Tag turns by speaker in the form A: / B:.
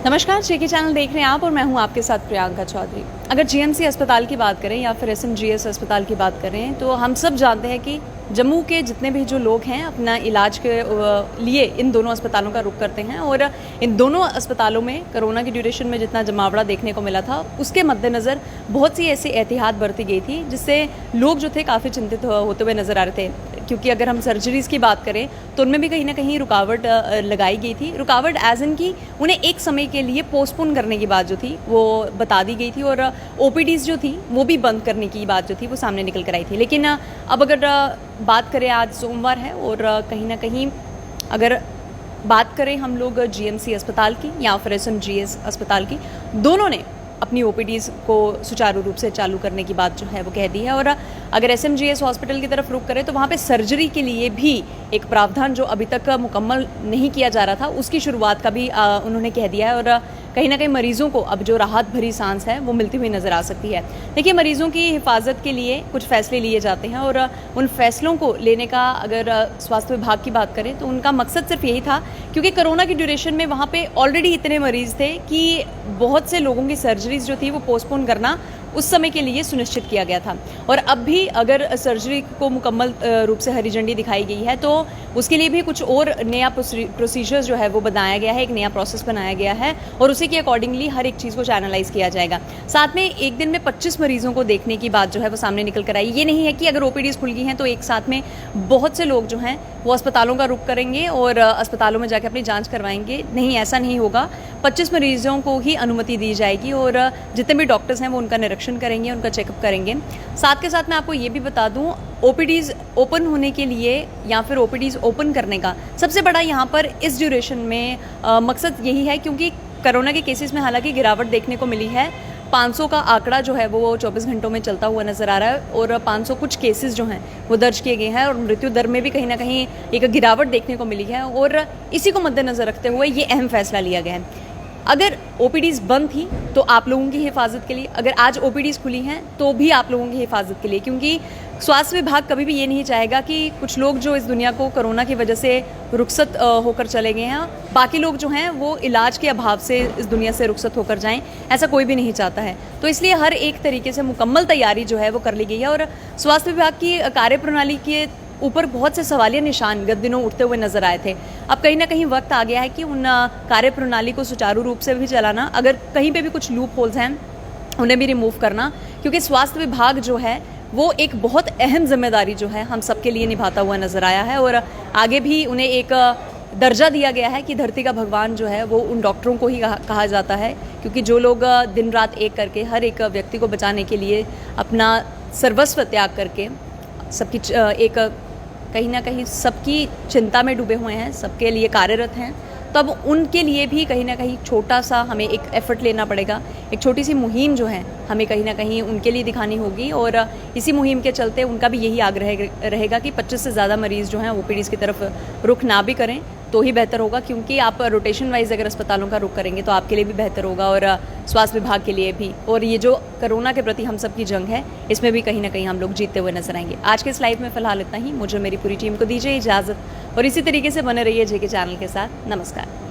A: नमस्कार, जेके चैनल देख रहे हैं आप और मैं हूं आपके साथ प्रियंका चौधरी। अगर जीएमसी अस्पताल की बात करें या फिर एसएमजीएस अस्पताल की बात करें तो हम सब जानते हैं कि जम्मू के जितने भी जो लोग हैं अपना इलाज के लिए इन दोनों अस्पतालों का रुख करते हैं और इन दोनों अस्पतालों में कोरोना की ड्यूरेशन में जितना जमावड़ा देखने को मिला था उसके मद्देनज़र बहुत सी ऐसी एहतियात बरती गई थी जिससे लोग जो थे काफ़ी चिंतित होते हुए नज़र आ रहे थे। क्योंकि अगर हम सर्जरीज़ की बात करें तो उनमें भी कहीं ना कहीं रुकावट लगाई गई थी। रुकावट एज इन की उन्हें एक समय के लिए पोस्टपोन करने की बात जो थी वो बता दी गई थी और ओपीडीज़ जो थी वो भी बंद करने की बात जो थी वो सामने निकल कर आई थी। लेकिन अब अगर बात करें, आज सोमवार है और कहीं ना कहीं अगर बात करें हम लोग जीएमसी अस्पताल की या फिर एसएमजीएस अस्पताल की, दोनों ने अपनी ओपीडीज़ को सुचारू रूप से चालू करने की बात जो है वो कह दी है। और अगर एसएमजीएस हॉस्पिटल की तरफ रुख करें तो वहाँ पे सर्जरी के लिए भी एक प्रावधान जो अभी तक मुकम्मल नहीं किया जा रहा था उसकी शुरुआत का भी उन्होंने कह दिया है। और कहीं ना कहीं मरीज़ों को अब जो राहत भरी सांस है वो मिलती हुई नज़र आ सकती है। देखिए, मरीज़ों की हिफाजत के लिए कुछ फ़ैसले लिए जाते हैं और उन फैसलों को लेने का अगर स्वास्थ्य विभाग की बात करें तो उनका मकसद सिर्फ यही था, क्योंकि कोरोना की ड्यूरेशन में वहाँ पे ऑलरेडी इतने मरीज़ थे कि बहुत से लोगों की सर्जरीज जो थी वो पोस्टपोन करना उस समय के लिए सुनिश्चित किया गया था। और अब भी अगर सर्जरी को मुकम्मल रूप से हरी झंडी दिखाई गई है तो उसके लिए भी कुछ और नया प्रोसीजर जो है वो बनाया गया है, एक नया प्रोसेस बनाया गया है और उसी के अकॉर्डिंगली हर एक चीज़ को चैनलाइज किया जाएगा। साथ में एक दिन में 25 मरीजों को देखने की बात जो है वो सामने निकल कर आई। ये नहीं है कि अगर ओपीडीज़ खुल गई हैं तो एक साथ में बहुत से लोग जो हैं वो अस्पतालों का रुख करेंगे और अस्पतालों में जाकर अपनी जाँच करवाएंगे। नहीं, ऐसा नहीं होगा। 25 मरीजों को ही अनुमति दी जाएगी और जितने भी डॉक्टर्स हैं वो उनका निरीक्षण करेंगे, उनका चेकअप करेंगे। साथ के साथ मैं आपको ये भी बता दूं, ओपीडीज़ ओपन होने के लिए या फिर ओपीडीज़ ओपन करने का सबसे बड़ा यहाँ पर इस ड्यूरेशन में मकसद यही है, क्योंकि कोरोना के केसेस में हालांकि गिरावट देखने को मिली है। 500 का आंकड़ा जो है वो 24 घंटों में चलता हुआ नज़र आ रहा है और 500 कुछ केसेस जो हैं वो दर्ज किए गए हैं और मृत्यु दर में भी कहीं ना कहीं एक गिरावट देखने को मिली है। और इसी को मद्देनज़र रखते हुए ये अहम फैसला लिया गया है। अगर ओपीडीज़ बंद थी तो आप लोगों की हिफाजत के लिए, अगर आज ओपीडीज़ खुली हैं तो भी आप लोगों की हिफाजत के लिए, क्योंकि स्वास्थ्य विभाग कभी भी ये नहीं चाहेगा कि कुछ लोग जो इस दुनिया को कोरोना की वजह से रुखसत होकर चले गए हैं, बाकी लोग जो हैं वो इलाज के अभाव से इस दुनिया से रुखसत होकर जाएं, ऐसा कोई भी नहीं चाहता है। तो इसलिए हर एक तरीके से मुकम्मल तैयारी जो है वो कर ली गई है और स्वास्थ्य विभाग की कार्यप्रणाली के ऊपर बहुत से सवालिया निशान गत दिनों उठते हुए नजर आए थे। अब कहीं ना कहीं वक्त आ गया है कि उन कार्यप्रणाली को सुचारू रूप से भी चलाना, अगर कहीं पे भी कुछ लूप होल्स हैं उन्हें भी रिमूव करना, क्योंकि स्वास्थ्य विभाग जो है वो एक बहुत अहम जिम्मेदारी जो है हम सबके लिए निभाता हुआ नजर आया है। और आगे भी उन्हें एक दर्जा दिया गया है कि धरती का भगवान जो है वो उन डॉक्टरों को ही कहा जाता है, क्योंकि जो लोग दिन रात एक करके हर एक व्यक्ति को बचाने के लिए अपना सर्वस्व त्याग करके सबकी एक कहीं ना कहीं सबकी चिंता में डूबे हुए हैं, सबके लिए कार्यरत हैं, तब उनके लिए भी कहीं ना कहीं छोटा सा हमें एक एफर्ट लेना पड़ेगा। एक छोटी सी मुहिम जो है हमें कहीं ना कहीं उनके लिए दिखानी होगी और इसी मुहिम के चलते उनका भी यही आग्रह रहेगा कि 25 से ज़्यादा मरीज़ जो हैं ओपीडीज़ की तरफ रुख ना भी करें तो ही बेहतर होगा, क्योंकि आप रोटेशन वाइज अगर अस्पतालों का रुख करेंगे तो आपके लिए भी बेहतर होगा और स्वास्थ्य विभाग के लिए भी। और ये जो कोरोना के प्रति हम सब की जंग है इसमें भी कहीं ना कहीं हम लोग जीतते हुए नजर आएंगे। आज के इस लाइव में फिलहाल इतना ही। मुझे मेरी पूरी टीम को दीजिए इजाज़त और इसी तरीके से बने रहिए जेके चैनल के साथ। नमस्कार।